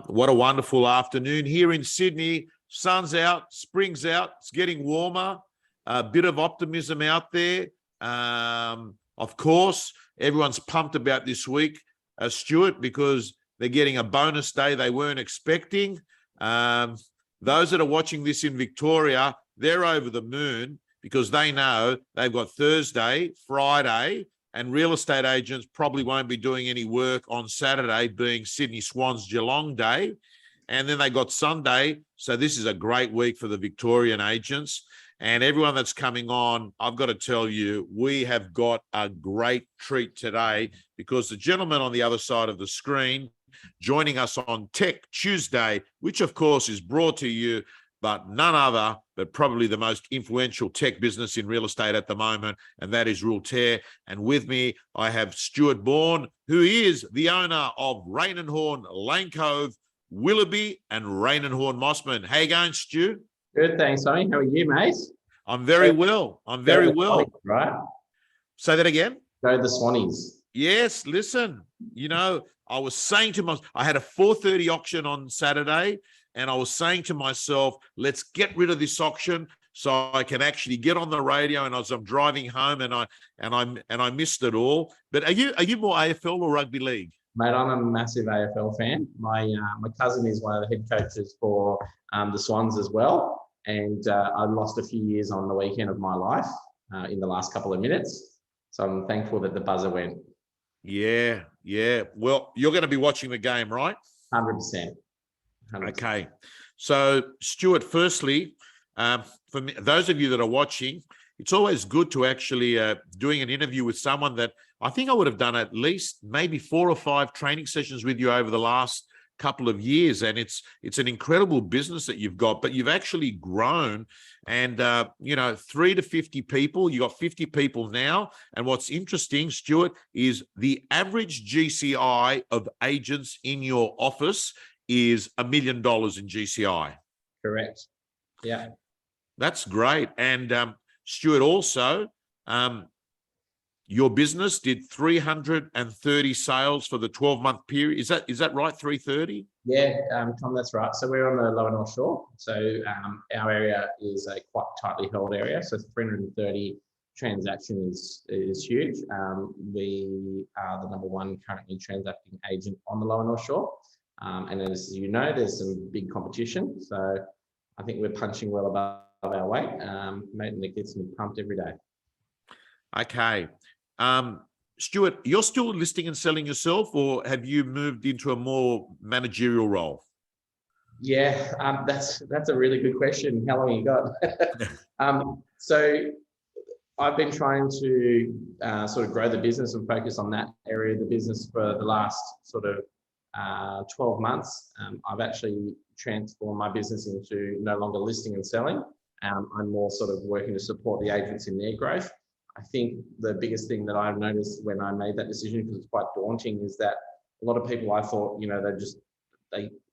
What a wonderful afternoon here in Sydney. Sun's out, spring's out, it's getting warmer, a bit of optimism out there. Of course, everyone's pumped about this week, Stuart, because they're getting a bonus day they weren't expecting. Those that are watching this in Victoria, they're over the moon because they know they've got Thursday, Friday, and real estate agents probably won't be doing any work on Saturday, being Sydney Swans Geelong Day. And then they got Sunday. So this is a great week for the Victorian agents. And everyone that's coming on, I've got to tell you, we have got a great treat today because the gentleman on the other side of the screen joining us on Tech Tuesday, which of course is brought to you but none other but probably the most influential tech business in real estate at the moment, and that is Realtair. And with me, I have Stuart Bourne, who is the owner of Raine Horne, Lane Cove, Willoughby, and Raine Horne Mossman. How you going, Stu? Good, thanks, Tony. How are you, mate? I'm very well. I'm very well. Right? Say that again. Go the Swannies. Yes, listen, I was saying to myself, I had a 4:30 auction on Saturday, and I was saying to myself, let's get rid of this auction so I can actually get on the radio. And as I'm driving home, and I missed it all. But are you more AFL or rugby league? Mate, I'm a massive AFL fan. My cousin is one of the head coaches for the Swans as well, and I lost a few years on the weekend of my life in the last couple of minutes. So I'm thankful that the buzzer went. Yeah. Well, you're going to be watching the game, right? 100%. Okay. So, Stuart, firstly, for me, those of you that are watching, it's always good to actually doing an interview with someone that I think I would have done at least maybe 4 or 5 training sessions with you over the last couple of years. And it's an incredible business that you've got, but you've actually grown and, 3 to 50 people, you got 50 people now. And what's interesting, Stuart, is the average GCI of agents in your office is $1 million in GCI. Correct. Yeah. That's great. And Stuart, also, your business did 330 sales for the 12-month period. Is that right? 330? Yeah, Tom, that's right. So we're on the Lower North Shore. So our area is a quite tightly held area. So 330 transaction is huge. We are the number 1 currently transacting agent on the Lower North Shore. And as you know, there's some big competition. So I think we're punching well above our weight, mate, and it gets me pumped every day. Okay. Stuart, you're still listing and selling yourself, or have you moved into a more managerial role? Yeah, that's a really good question. How long you got? So I've been trying to sort of grow the business and focus on that area of the business for the last sort of 12 months. I've actually transformed my business into no longer listing and selling. I'm more sort of working to support the agents in their growth. I think the biggest thing that I've noticed when I made that decision, because it's quite daunting, is that a lot of people, I thought,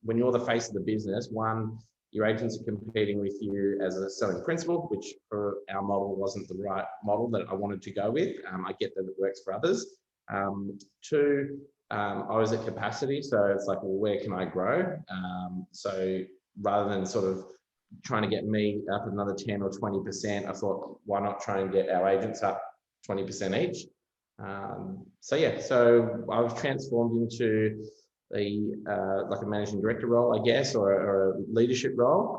when you're the face of the business, one, your agents are competing with you as a selling principal, which for our model wasn't the right model that I wanted to go with. I get that it works for others. 2, I was at capacity, so it's like, well, where can I grow? So rather than sort of trying to get me up another 10 or 20%, I thought, why not try and get our agents up 20% each? So I've transformed into like a managing director role, I guess, or a leadership role.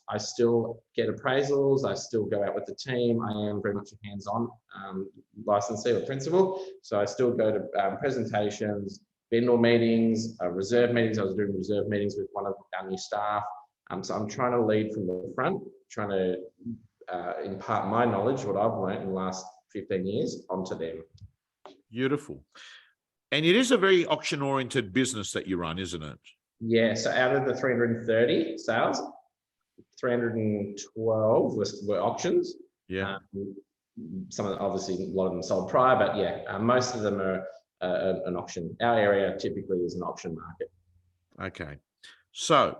I still get appraisals. I still go out with the team. I am very much a hands-on licensee or principal. So I still go to presentations, vendor meetings, reserve meetings. I was doing reserve meetings with one of our new staff. So I'm trying to lead from the front, trying to impart my knowledge, what I've learned in the last 15 years, onto them. Beautiful. And it is a very auction-oriented business that you run, isn't it? Yeah. So out of the 330 sales, 312 were auctions. Yeah. Some of them, obviously, a lot of them sold prior, but yeah, most of them are an auction. Our area typically is an auction market. Okay. So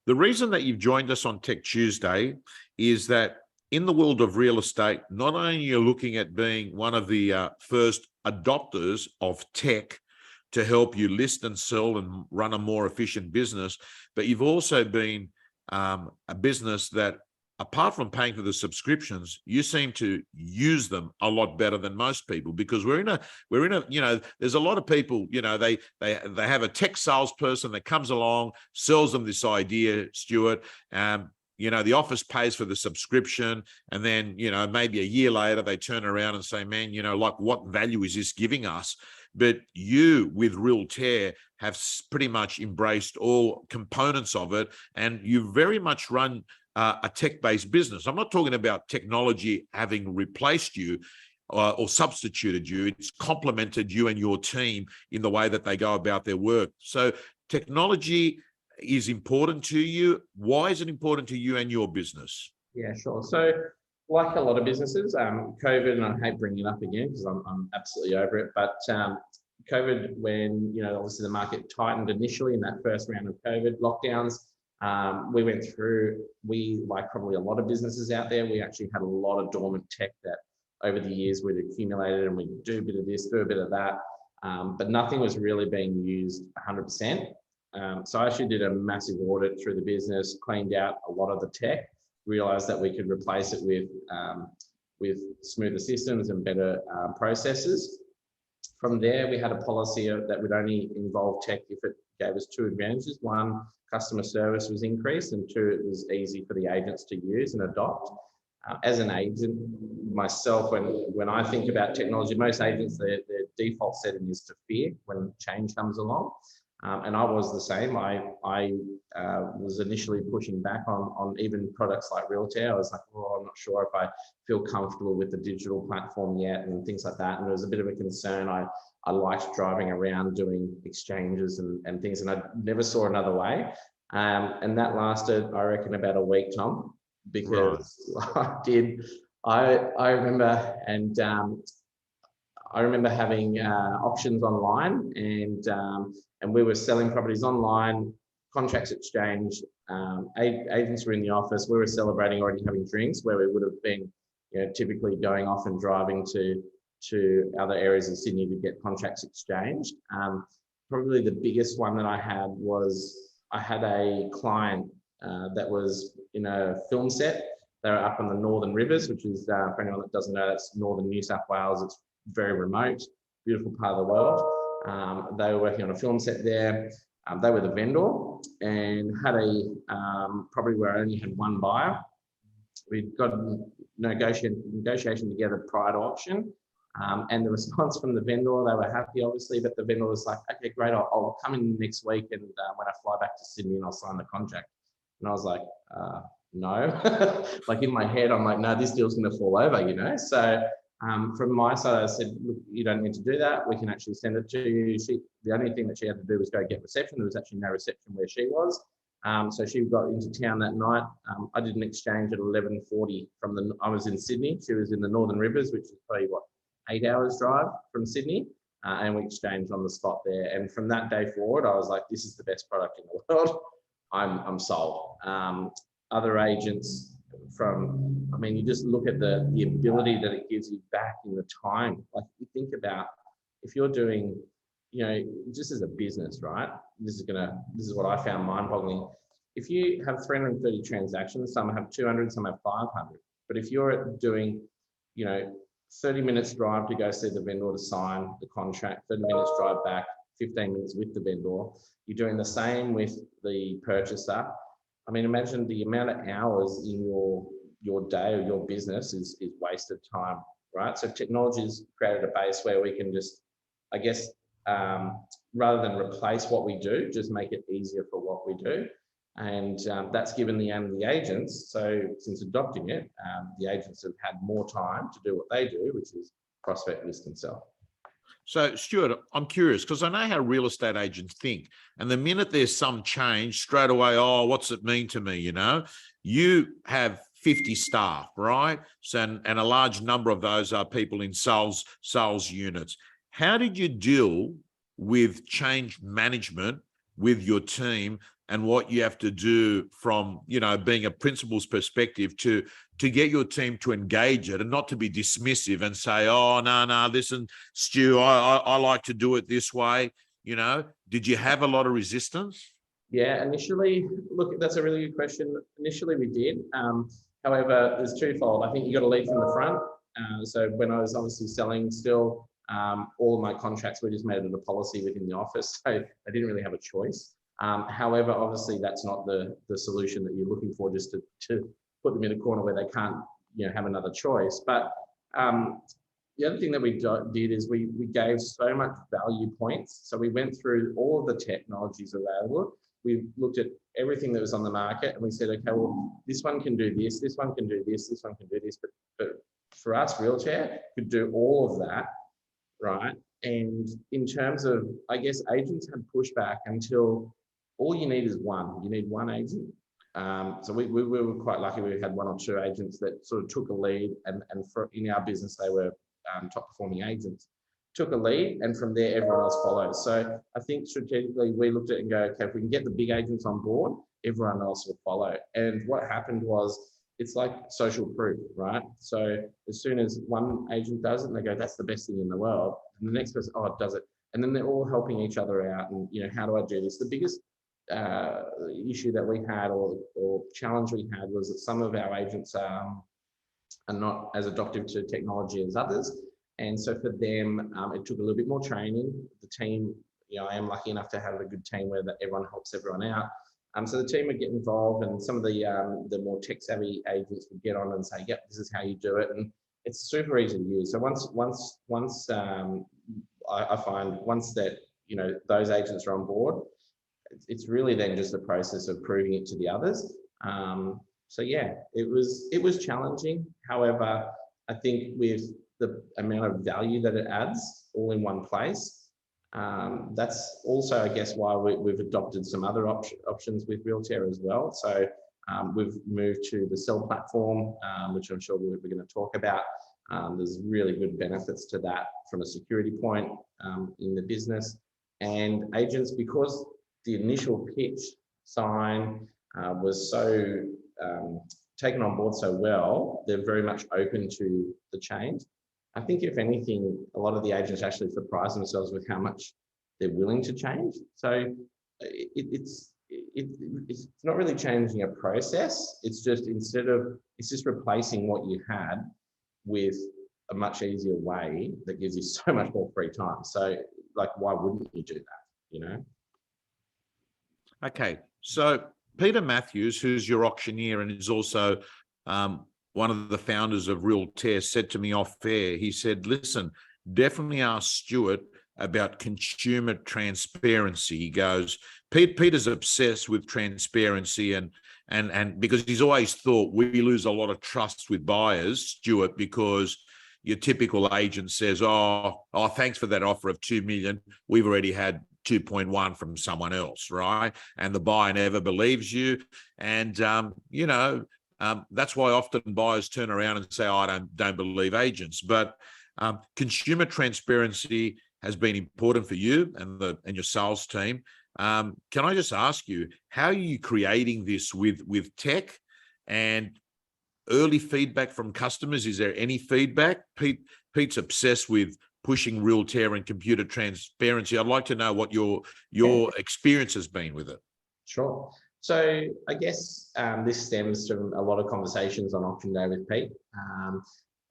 the reason that you've joined us on Tech Tuesday is that in the world of real estate, not only are you looking at being one of the first adopters of tech to help you list and sell and run a more efficient business. But you've also been a business that, apart from paying for the subscriptions, you seem to use them a lot better than most people, because we're in a, you know, there's a lot of people, you know, they have a tech salesperson that comes along, sells them this idea, Stuart. You know, the office pays for the subscription, and then, you know, maybe a year later they turn around and say, man, you know, like, what value is this giving us? But you, with Realtair, have pretty much embraced all components of it, and you very much run a tech-based business. I'm not talking about technology having replaced you or substituted you. It's complemented you and your team in the way that they go about their work. So technology is important to you. Why is it important to you and your business? Yeah, sure. So like a lot of businesses, COVID, and I hate bringing it up again because I'm absolutely over it, but COVID, when, you know, obviously the market tightened initially in that first round of COVID lockdowns, we went through, like probably a lot of businesses out there, we actually had a lot of dormant tech that over the years we'd accumulated, and we'd do a bit of this, do a bit of that, but nothing was really being used 100%. So I actually did a massive audit through the business, cleaned out a lot of the tech, realized that we could replace it with smoother systems and better processes. From there, we had a policy that would only involve tech if it gave us two advantages. One, customer service was increased, and two, it was easy for the agents to use and adopt. As an agent myself, when I think about technology, most agents, their default setting is to fear when change comes along. And I was the same. I was initially pushing back on even products like Realtair. I was like, oh, I'm not sure if I feel comfortable with the digital platform yet, and things like that. And there was a bit of a concern. I liked driving around doing exchanges and things, and I never saw another way. And that lasted, I reckon, about a week, Tom, because right. I remember, and I remember having options online, and we were selling properties online, contracts exchanged, agents were in the office, we were celebrating, already having drinks, where we would have been, you know, typically going off and driving to other areas of Sydney to get contracts exchanged. Probably the biggest one that I had was, I had a client that was in a film set. They were up on the Northern Rivers, which is, for anyone that doesn't know, that's northern New South Wales. It's very remote, beautiful part of the world. They were working on a film set there. They were the vendor, and had a property where I only had one buyer. We'd got negotiation together prior to auction, and the response from the vendor, they were happy, obviously, but the vendor was like, okay, great, I'll come in next week, and when I fly back to Sydney, and I'll sign the contract. And I was like, no. Like, in my head, I'm like, no, this deal's going to fall over, you know. So from my side, I said, look, you don't need to do that. We can actually send it to you. The only thing that she had to do was go get reception. There was actually no reception where she was. So she got into town that night. I did an exchange at 11:40 I was in Sydney. She was in the Northern Rivers, which is probably, 8 hours drive from Sydney. And we exchanged on the spot there. And from that day forward, I was like, this is the best product in the world. I'm sold. Other agents, you just look at the ability that it gives you back in the time. Like, you think about, if you're doing, you know, just as a business, right? This is what I found mind-boggling. If you have 330 transactions, some have 200, some have 500. But if you're doing, you know, 30 minutes drive to go see the vendor to sign the contract, 30 minutes drive back, 15 minutes with the vendor, you're doing the same with the purchaser. I mean, imagine the amount of hours in your day or your business is wasted time, right? So technology has created a base where we can just, I guess, rather than replace what we do, just make it easier for what we do. And that's given the aim of the agents. So since adopting it, the agents have had more time to do what they do, which is prospect, list, and sell. So, Stuart, I'm curious, because I know how real estate agents think. And the minute there's some change, straight away, oh, what's it mean to me? You know, you have 50 staff, right? So, and a large number of those are people in sales units. How did you deal with change management with your team, and what you have to do from, you know, being a principal's perspective to get your team to engage it and not to be dismissive and say, oh, no, listen, Stu, I like to do it this way. You know, did you have a lot of resistance? Yeah, initially, look, that's a really good question. Initially, we did. However, there's twofold. I think you got to lead from the front. So when I was obviously selling still, all of my contracts were just made it a policy within the office. So I didn't really have a choice. However, obviously, that's not the solution that you're looking for, just to put them in a corner where they can't, have another choice. But the other thing that we did is we gave so much value points. So we went through all of the technologies available. We looked at everything that was on the market and we said, okay, well, this one can do this one can do this one can do this. But for us, Realtair could do all of that, right? And in terms of, I guess, agents had pushback until all you need is one. You need one agent. So we were quite lucky. We had one or two agents that sort of took a lead, and in our business, they were top performing agents. Took a lead, and from there, everyone else followed. So I think strategically, we looked at it and go, okay, if we can get the big agents on board, everyone else will follow. And what happened was, it's like social proof, right? So as soon as one agent does it, and they go, that's the best thing in the world, and the next person, oh, it does it. And then they're all helping each other out. And, how do I do this? The biggest issue that we had, or challenge we had, was that some of our agents are not as adaptive to technology as others. And so for them, it took a little bit more training. The team, I am lucky enough to have a good team where everyone helps everyone out. So the team would get involved, and some of the more tech savvy agents would get on and say, yep, this is how you do it. And it's super easy to use. So once I find once that, those agents are on board, it's really then just a process of proving it to the others. So yeah, it was challenging. However, I think with the amount of value that it adds all in one place, that's also, I guess, why we've adopted some other options with Realtair as well. So we've moved to the Sell platform, which I'm sure we're going to talk about. There's really good benefits to that from a security point in the business. And agents, because the initial pitch sign was so taken on board so well, they're very much open to the change. I think, if anything, a lot of the agents actually surprise themselves with how much they're willing to change. So it's not really changing a process. It's just replacing what you had with a much easier way that gives you so much more free time. So, why wouldn't you do that? Okay, so Peter Matthews, who's your auctioneer and is also one of the founders of Realtair, said to me off air, he said, listen, definitely ask Stuart about consumer transparency. He goes, Peter's obsessed with transparency, and because he's always thought we lose a lot of trust with buyers, Stuart, because your typical agent says, oh, thanks for that offer of 2 million. We've already had 2.1 from someone else, right? And the buyer never believes you. And, that's why often buyers turn around and say, I don't believe agents. But consumer transparency has been important for you and your sales team. Can I just ask you, how are you creating this with tech and early feedback from customers? Is there any feedback? Pete's obsessed with pushing Realtair and computer transparency. I'd like to know what your experience has been with it. Sure. So I guess this stems from a lot of conversations on auction day with Pete.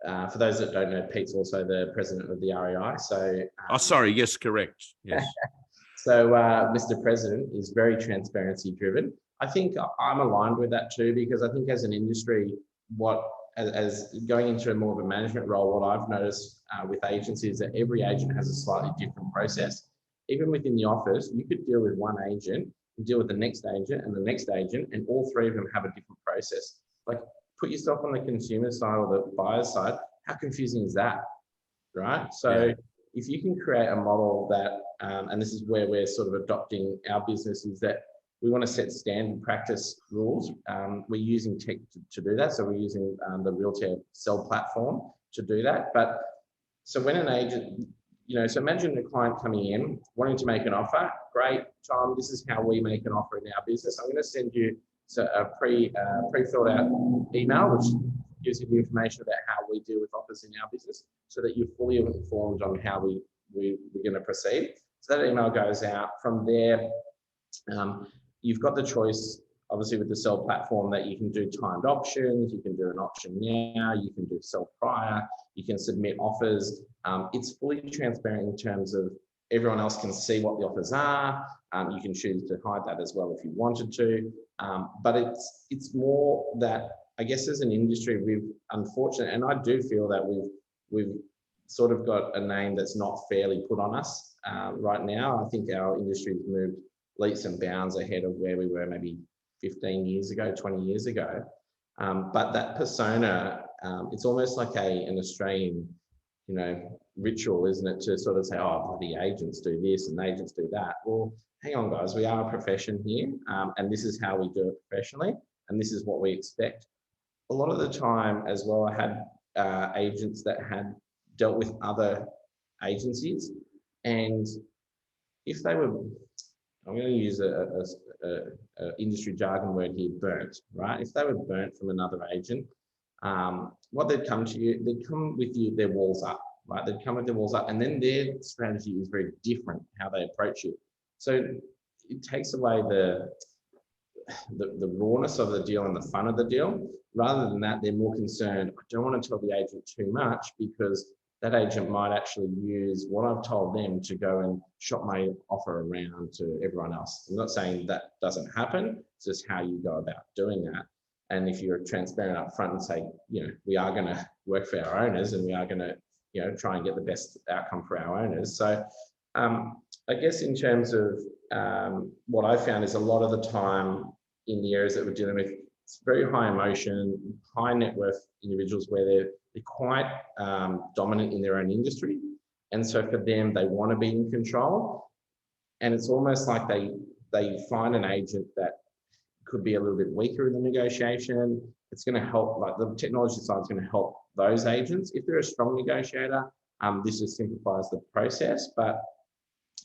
For those that don't know, Pete's also the president of the REI. So sorry, yes, correct. Yes. So Mr. President is very transparency driven. I think I'm aligned with that too, because I think as an industry, as going into more of a management role, what I've noticed with agents is that every agent has a slightly different process. Even within the office, you could deal with one agent, and deal with the next agent and the next agent, and all three of them have a different process. Put yourself on the consumer side or the buyer side, how confusing is that, right? So if you can create a model that, and this is where we're sort of adopting our business, is that we want to set standard practice rules. We're using tech to do that. So we're using the Realtair Sell platform to do that. But so when an agent, so imagine a client coming in, wanting to make an offer. Great, Tom, this is how we make an offer in our business. I'm going to send you a pre-filled out email, which gives you the information about how we deal with offers in our business, so that you're fully informed on how we're going to proceed. So that email goes out. From there, you've got the choice, obviously, with the sell platform, that you can do timed options, you can do an option now, you can do sell prior, you can submit offers. It's fully transparent in terms of everyone else can see what the offers are. You can choose to hide that as well if you wanted to. But it's more that, I guess, as an industry, we've unfortunately, and I do feel that we've sort of got a name that's not fairly put on us right now. I think our industry's moved leaps and bounds ahead of where we were maybe 15 years ago, 20 years ago. But that persona, it's almost like an Australian, ritual, isn't it? To sort of say, oh, the agents do this and the agents do that. Well, hang on, guys, we are a profession here, and this is how we do it professionally, and this is what we expect. A lot of the time as well, I had agents that had dealt with other agencies, and if they were, I'm going to use a industry jargon word here, burnt, right? If they were burnt from another agent, what they'd come to you, they'd come with you, their walls up, right? They'd come with their walls up, and then their strategy is very different, how they approach you. So it takes away the rawness of the deal and the fun of the deal. Rather than that, they're more concerned, I don't want to tell the agent too much, because that agent might actually use what I've told them to go and shop my offer around to everyone else. I'm not saying that doesn't happen, it's just how you go about doing that. And if you're transparent up front and say, we are going to work for our owners, and we are going to, try and get the best outcome for our owners. So I guess in terms of what I found is a lot of the time in the areas that we're dealing with, it's very high emotion, high net worth individuals where they're quite dominant in their own industry. And so for them, they want to be in control. And it's almost like they find an agent that could be a little bit weaker in the negotiation. It's going to help, like the technology side is going to help those agents. If they're a strong negotiator, this just simplifies the process, but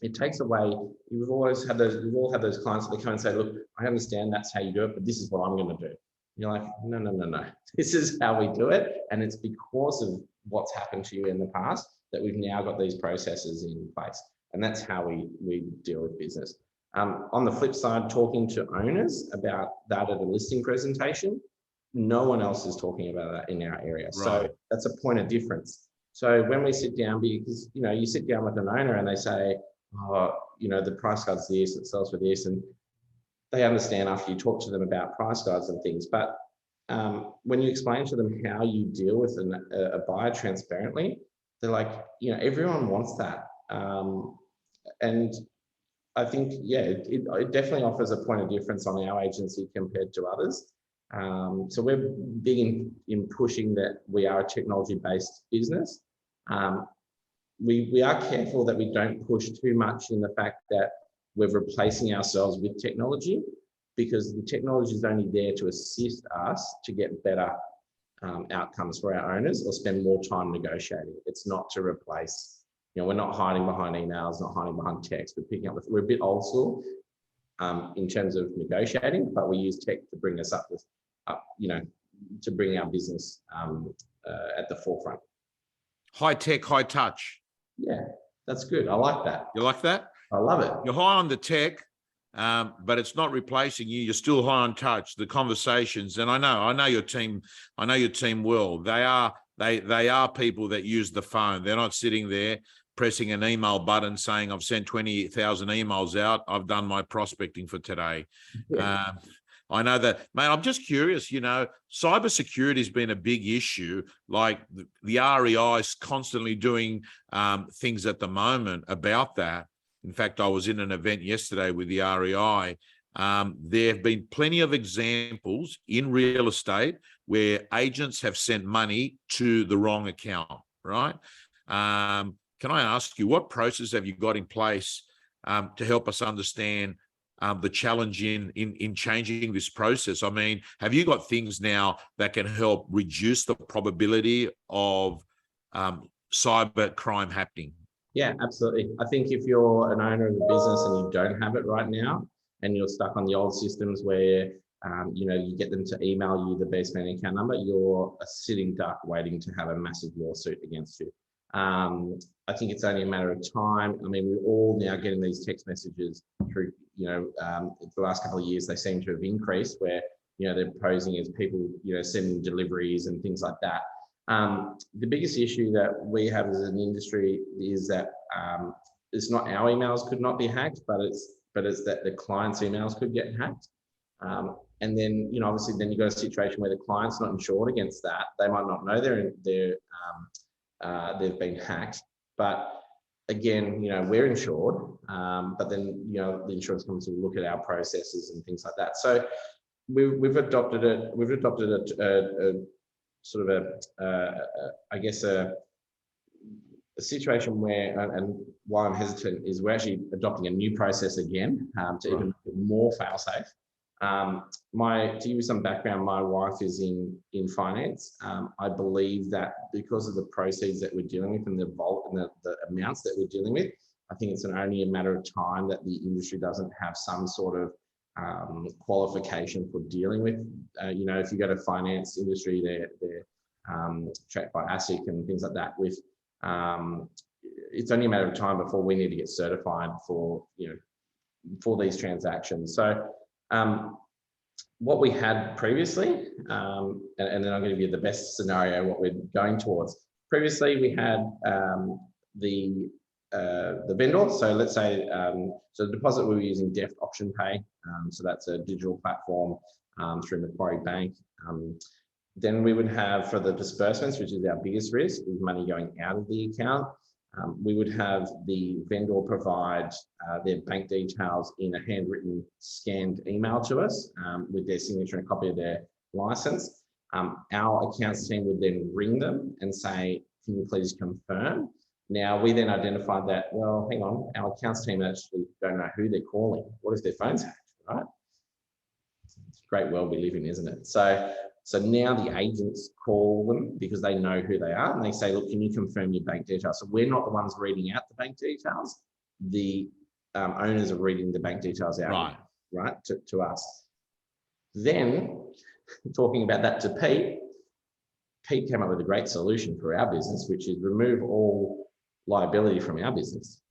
it takes away, we've all had those clients that come and say, look, I understand that's how you do it, but this is what I'm going to do. You're like, no. This is how we do it. And it's because of what's happened to you in the past that we've now got these processes in place. And that's how we deal with business. On the flip side, talking to owners about that at a listing presentation, no one else is talking about that in our area. Right. So that's a point of difference. So when we sit down, because, you sit down with an owner and they say, oh, the price guide's this, it sells for this, and they understand after you talk to them about price guides and things. But when you explain to them how you deal with a buyer transparently, they're like, everyone wants that. And I think, it definitely offers a point of difference on our agency compared to others. So we're big in pushing that we are a technology-based business. We are careful that we don't push too much in the fact that we're replacing ourselves with technology, because the technology is only there to assist us to get better outcomes for our owners or spend more time negotiating. It's not to replace, we're not hiding behind emails, not hiding behind text. We're a bit old school in terms of negotiating, but we use tech to bring us up with, to bring our business at the forefront. High tech, high touch. Yeah, that's good. I like that. You like that? I love it. You're high on the tech, but it's not replacing you. You're still high on touch, the conversations. And I know your team. I know your team well. They are people that use the phone. They're not sitting there pressing an email button saying, I've sent 20,000 emails out. I've done my prospecting for today. Yeah. I know that, mate. I'm just curious, cybersecurity has been a big issue. Like the REI is constantly doing things at the moment about that. In fact, I was in an event yesterday with the REI. There have been plenty of examples in real estate where agents have sent money to the wrong account, right? Can I ask you, what process have you got in place to help us understand the challenge in changing this process? I mean, have you got things now that can help reduce the probability of cyber crime happening? Yeah, absolutely. I think if you're an owner of a business and you don't have it right now, and you're stuck on the old systems where you get them to email you the best man account number, you're a sitting duck waiting to have a massive lawsuit against you. I think it's only a matter of time. I mean, we're all now getting these text messages through, the last couple of years, they seem to have increased where, they're posing as people, sending deliveries and things like that. The biggest issue that we have as an industry is that it's not our emails could not be hacked, but it's that the client's emails could get hacked. And then, obviously then you've got a situation where the client's not insured against that. They might not know they've been hacked, but again, we're insured, but then, the insurance companies will look at our processes and things like that. So we've adopted a sort of a situation where, and why I'm hesitant is we're actually adopting a new process again to even make it more fail-safe. To give you some background, my wife is in finance. I believe that because of the proceeds that we're dealing with and the amounts that we're dealing with, I think it's only a matter of time that the industry doesn't have some sort of qualification for dealing with. If you go to finance industry, they're tracked by ASIC and things like that. It's only a matter of time before we need to get certified for these transactions. So what we had previously, and then I'm going to give you the best scenario what we're going towards. Previously, we had the vendor. So let's say, so the deposit we were using Deft Option Pay. So that's a digital platform through Macquarie Bank. Then we would have for the disbursements, which is our biggest risk, is money going out of the account. We would have the vendor provide their bank details in a handwritten scanned email to us with their signature and a copy of their license. Our accounts team would then ring them and say, can you please confirm? Now, we then identified that, well, hang on, our accounts team actually don't know who they're calling. What if their phone's hacked, right? It's a great world we live in, isn't it? So now the agents call them because they know who they are and they say, look, can you confirm your bank details? So we're not the ones reading out the bank details. The owners are reading the bank details out, right, to us. Then, talking about that to Pete came up with a great solution for our business, which is remove all liability from our business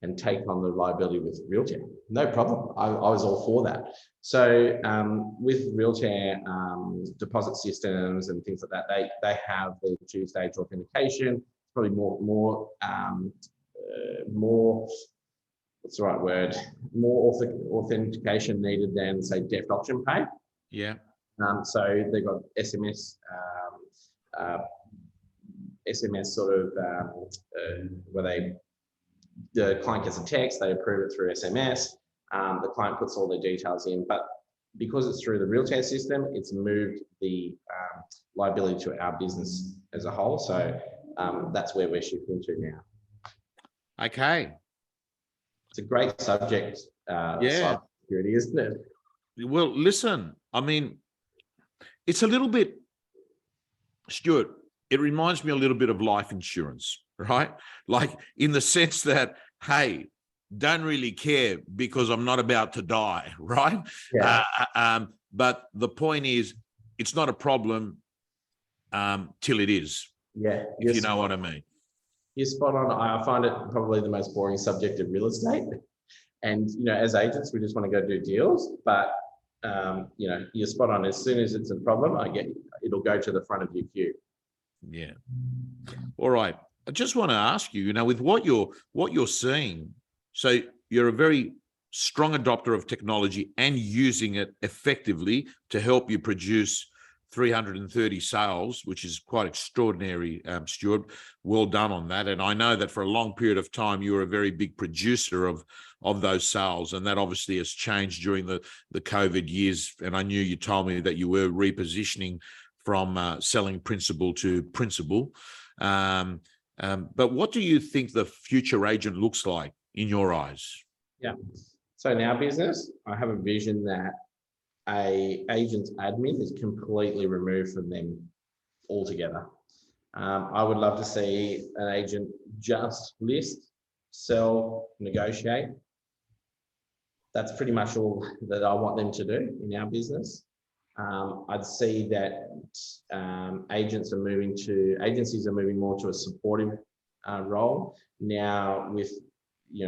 and take on the liability with Realtair. No problem. I was all for that. So with Realtair deposit systems and things like that, they have the two-stage authentication. Probably more what's the right word? More authentication needed than say Deft Option Pay. Yeah. So they've got SMS sort of where the client gets a text, they approve it through SMS. The client puts all their details in, but because it's through the Realtair system, it's moved the liability to our business as a whole. So that's where we're shifting to now. Okay. It's a great subject, cybersecurity, isn't it? Well, listen, I mean, it's a little bit, Stuart, it reminds me a little bit of life insurance, right? Like in the sense that, hey, don't really care because I'm not about to die, right? Yeah. But the point is, it's not a problem till it is. Yeah. If you know what I mean. You're spot on. I find it probably the most boring subject of real estate. And, as agents, we just want to go do deals. But, you're spot on. As soon as it's a problem, it'll go to the front of your queue. Yeah. All right. I just want to ask you, with what you're seeing, so you're a very strong adopter of technology and using it effectively to help you produce 330 sales, which is quite extraordinary, Stuart. Well done on that. And I know that for a long period of time, you were a very big producer of those sales. And that obviously has changed during the COVID years. And I knew you told me that you were repositioning from selling principal to principal. But what do you think the future agent looks like in your eyes? Yeah. So in our business, I have a vision that a agent's admin is completely removed from them altogether. I would love to see an agent just list, sell, negotiate. That's pretty much all that I want them to do in our business. I'd see that agencies are moving more to a supportive role now, with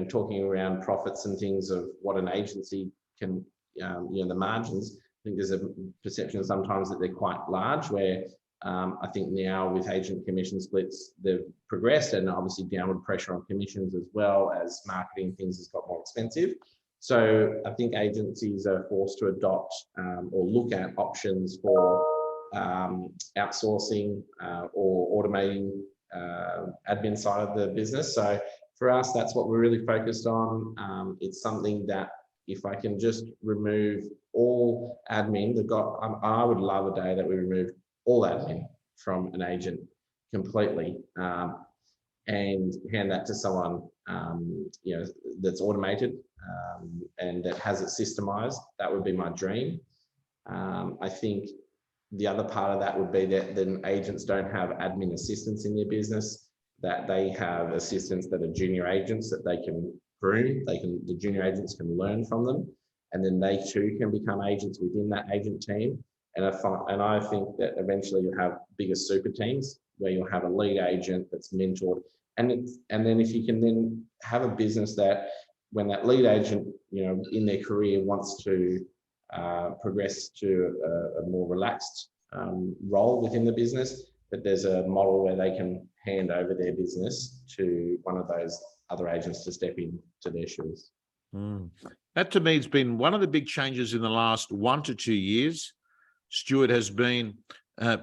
talking around profits and things of what an agency can, the margins. I think there's a perception sometimes that they're quite large, where I think now with agent commission splits, they've progressed, and obviously downward pressure on commissions as well as marketing things has got more expensive. So I think agencies are forced to adopt or look at options for outsourcing or automating admin side of the business. So for us, that's what we're really focused on. It's something that if I can just remove all admin, I would love a day that we remove all admin from an agent completely and hand that to someone that's automated and that has it systemized. That would be my dream. I think the other part of that would be that then agents don't have admin assistants in their business, that they have assistants that are junior agents that they can groom. The junior agents can learn from them, and then they too can become agents within that agent team. And I think that eventually you'll have bigger super teams where you'll have a lead agent that's mentored. And then if you can then have a business that when that lead agent, in their career wants to progress to a more relaxed role within the business, that there's a model where they can hand over their business to one of those other agents to step into their shoes. That to me has been one of the big changes in the last 1 to 2 years. Stuart, has been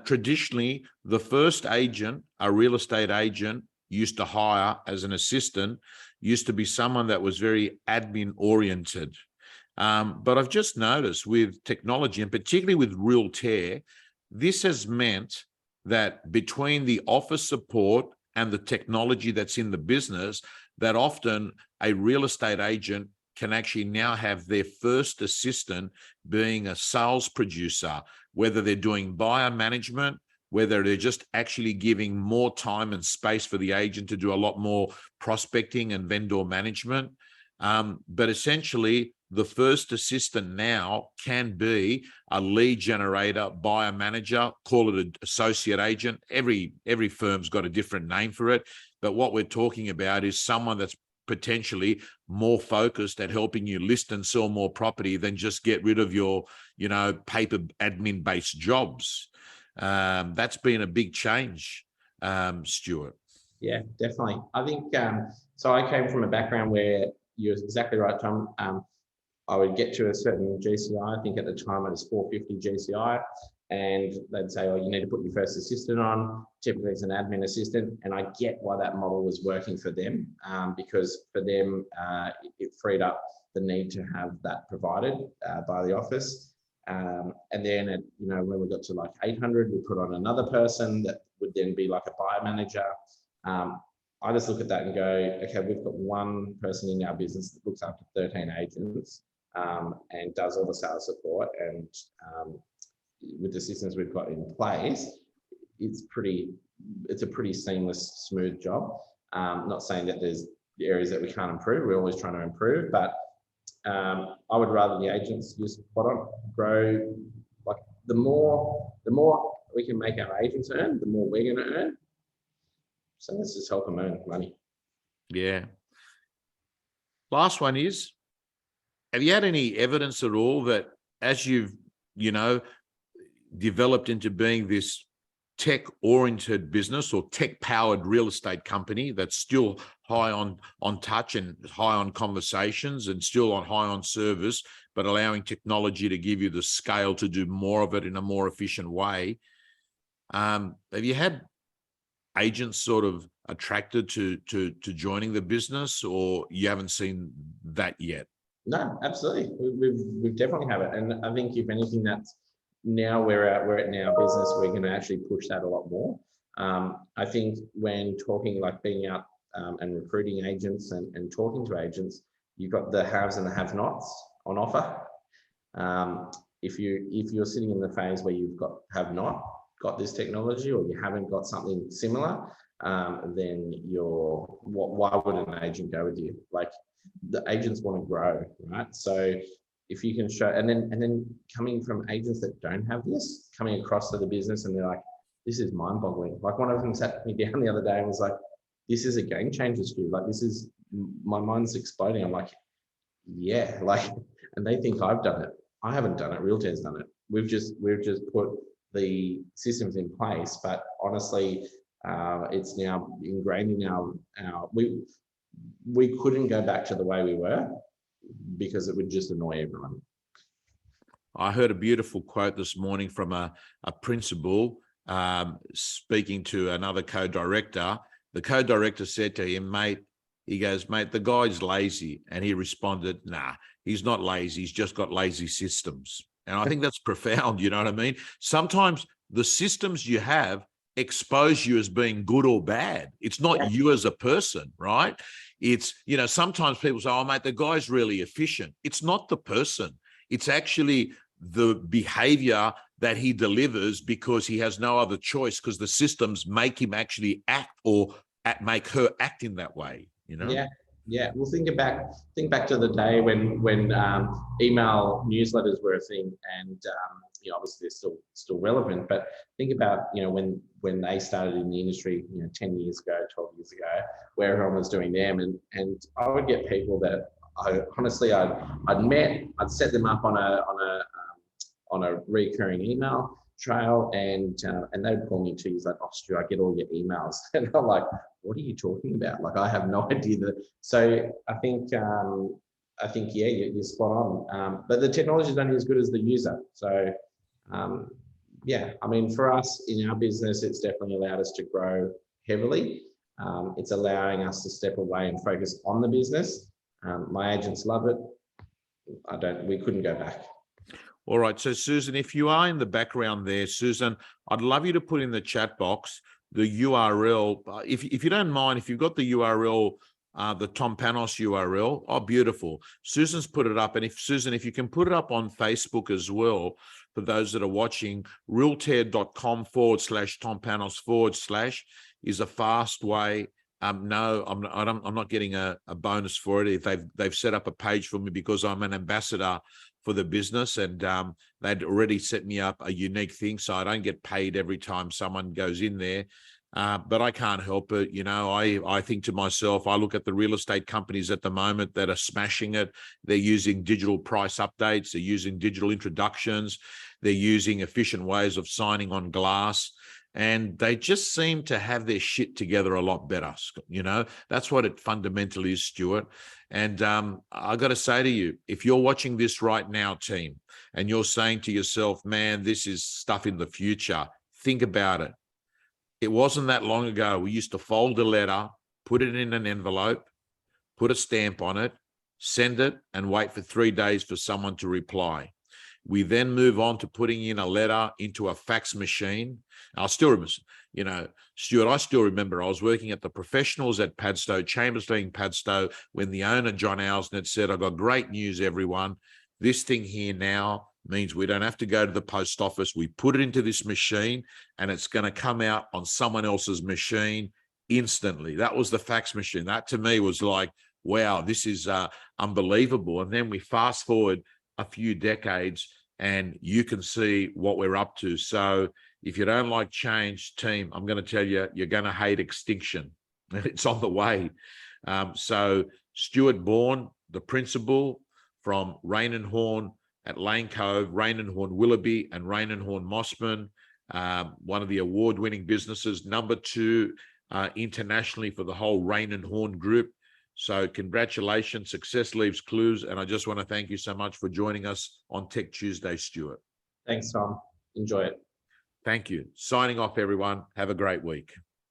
traditionally the first agent, a real estate agent, used to hire as an assistant, used to be someone that was very admin oriented. But I've just noticed with technology, and particularly with Realtair, this has meant that between the office support and the technology that's in the business, that often a real estate agent can actually now have their first assistant being a sales producer, whether they're doing buyer management, whether they're just actually giving more time and space for the agent to do a lot more prospecting and vendor management. But essentially, the first assistant now can be a lead generator, buyer manager, call it an associate agent. Every firm's got a different name for it. But what we're talking about is someone that's potentially more focused at helping you list and sell more property than just get rid of your, paper admin-based jobs. That's been a big change, Stuart. Yeah, definitely. I think, so I came from a background where you're exactly right, Tom. I would get to a certain GCI. I think at the time it was 450 GCI, and they'd say, "Oh, you need to put your first assistant on." Typically, it's an admin assistant, and I get why that model was working for them, because for them, it freed up the need to have that provided by the office. And then, when we got to like 800, we put on another person that would then be like a buyer manager. I just look at that and go, okay, we've got one person in our business that looks after 13 agents and does all the sales support. And with the systems we've got in place, it's a pretty seamless, smooth job. Not saying that there's areas that we can't improve. We're always trying to improve, but I would rather the agents just grow. Like the more we can make our agents earn, the more we're going to earn. So let's just help them earn money. Yeah. Last one is, have you had any evidence at all that as you've, developed into being this tech-oriented business or tech-powered real estate company that's still high on touch and high on conversations and still high on service, but allowing technology to give you the scale to do more of it in a more efficient way? Have you had agents sort of attracted to joining the business, or you haven't seen that yet? No, absolutely. We've definitely have it. And I think if anything, that's now we're at in our business, we're going to actually push that a lot more. I think when talking, like being out and recruiting agents and talking to agents, you've got the haves and the have-nots on offer. If you're sitting in the phase where have not got this technology, or you haven't got something similar, then why would an agent go with you? Like, the agents want to grow, right? So if you can show, and then coming from agents that don't have this, coming across to the business, and they're like, this is mind-boggling. Like one of them sat me down the other day and was like, this is a game changer, Stu. Like this is, my mind's exploding. I'm like, yeah, like, and they think I've done it. I haven't done it. Realtair's done it. We've just put the systems in place, but honestly, it's now ingrained in our we couldn't go back to the way we were because it would just annoy everyone. I heard a beautiful quote this morning from a principal speaking to another co-director. The co-director said to him, mate, he goes, mate, the guy's lazy. And he responded, nah, he's not lazy. He's just got lazy systems. And I think that's profound. You know what I mean? Sometimes the systems you have expose you as being good or bad. It's not you as a person, right? It's, you know, sometimes people say, oh, mate, the guy's really efficient. It's not the person. It's actually the behavior that he delivers because he has no other choice, because the systems make him actually act or make her act in that way, you know? Yeah. Well, think back to the day when email newsletters were a thing, and you know, obviously they're still relevant. But think about, you know, when they started in the industry, you know, 10 years ago, 12 years ago, where everyone was doing them, and I would get people that I honestly I'd set them up on a recurring email trail, and they'd call me 2 years like, oh, Stu, I get all your emails, and I'm like, what are you talking about? Like, I have no idea that. So I think yeah, you're spot on. But the technology is only as good as the user. So yeah, I mean, for us in our business, it's definitely allowed us to grow heavily. It's allowing us to step away and focus on the business. My agents love it. We couldn't go back. All right. So, Susan, if you are in the background there, Susan, I'd love you to put in the chat box the URL. If you don't mind, if you've got the URL, the Tom Panos URL, oh, beautiful. Susan's put it up. And if you can put it up on Facebook as well, for those that are watching, realtair.com/Tom Panos/ is a fast way. No, I'm not getting a bonus for it. If they've set up a page for me because I'm an ambassador for the business, and they'd already set me up a unique thing, so I don't get paid every time someone goes in there. But I can't help it. You know, I think to myself, I look at the real estate companies at the moment that are smashing it. They're using digital price updates. They're using digital introductions. They're using efficient ways of signing on glass. And they just seem to have their shit together a lot better. You know, that's what it fundamentally is, Stuart. And I got to say to you, if you're watching this right now, team, and you're saying to yourself, man, this is stuff in the future, think about it. It wasn't that long ago. We used to fold a letter, put it in an envelope, put a stamp on it, send it, and wait for 3 days for someone to reply. We then move on to putting in a letter into a fax machine. I still remember, you know, Stuart, I still remember I was working at the Professionals at Padstow, Chambersling, Padstow, when the owner, John Owsen, had said, I've got great news, everyone. This thing here now means we don't have to go to the post office. We put it into this machine and it's going to come out on someone else's machine instantly. That was the fax machine. That to me was like, wow, this is unbelievable. And then we fast forward a few decades and you can see what we're up to. So if you don't like change, team, I'm going to tell you, you're going to hate extinction. It's on the way. So Stuart Bourne, the principal from Raine Horne at Lane Cove, Raine Horne Willoughby, and Raine Horne Mossman, one of the award-winning businesses, number 2 internationally for the whole Raine Horne group. So congratulations, success leaves clues. And I just want to thank you so much for joining us on Tech Tuesday, Stuart. Thanks, Tom. Enjoy it. Thank you. Signing off, everyone. Have a great week.